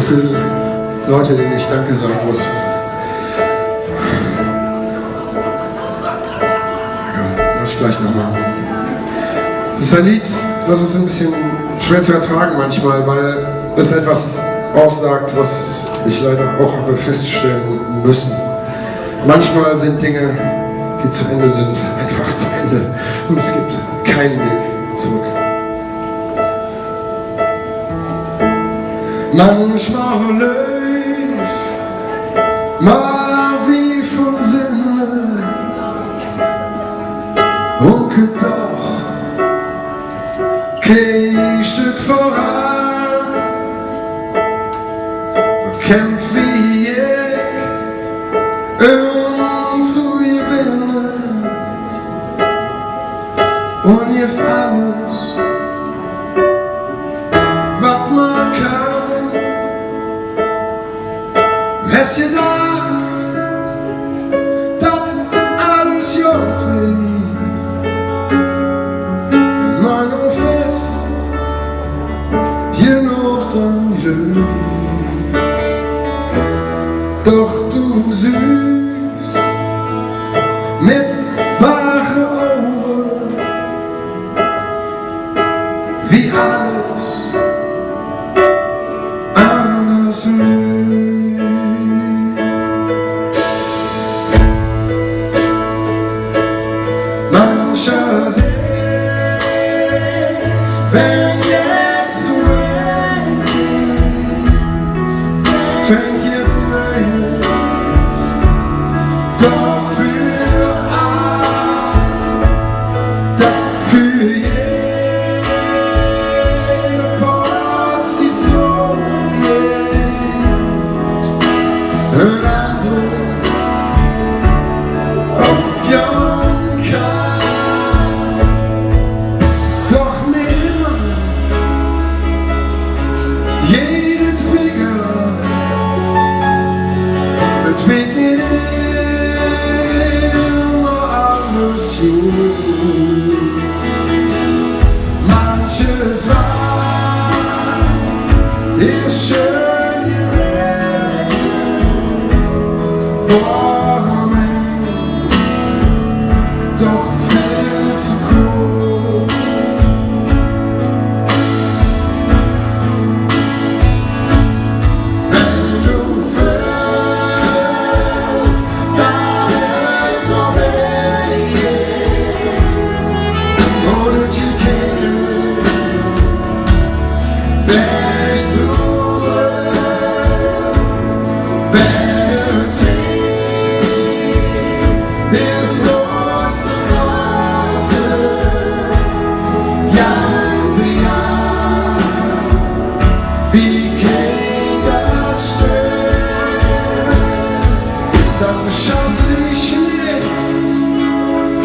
viele Leute, denen ich Danke sagen muss. Mach ich gleich nochmal. Das ist ein Lied, das ist ein bisschen schwer zu ertragen manchmal, weil es etwas aussagt, was ich leider auch habe feststellen müssen. Manchmal sind Dinge, die zu Ende sind, einfach zu Ende und es gibt keinen Weg zurück. Manchmal löch, mal wie vom Sinne und doch kein Stück voran. Man kämpft wie ich zu gewinnen und gibt alles, was man kann. Hast du gedacht, dass alles gut wird, wenn man nur fest genug dann Glück, doch du süß mit wachen Augen, wie alles anders wird. Mancher sieht, wenn jetzt zu weit geht, fängt ihr Neues dafür an, dafür jede Post, die zu geht, ein Eindruck, ob jung kann. Het weet niet immer alles gut. Manches war, ist schön gewesen, vor mir, doch viel zu kurz. Wie kein das stört, dann schau dich nicht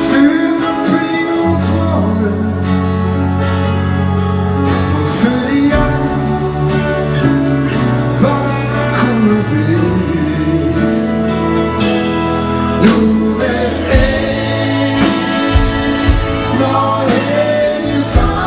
für Ping und Träume und für die Angst, was kommen will. Nur wenn ich mal hingefallen,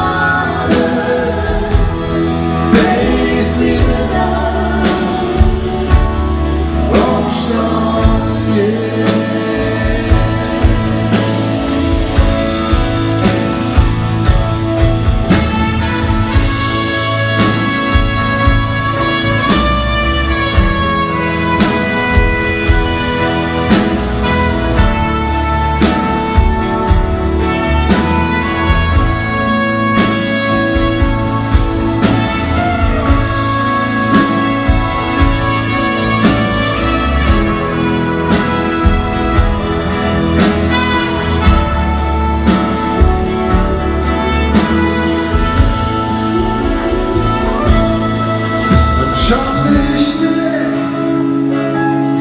schau dich nicht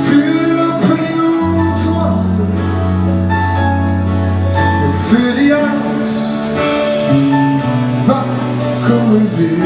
für Ping und Träume und für die Angst, was kommen will.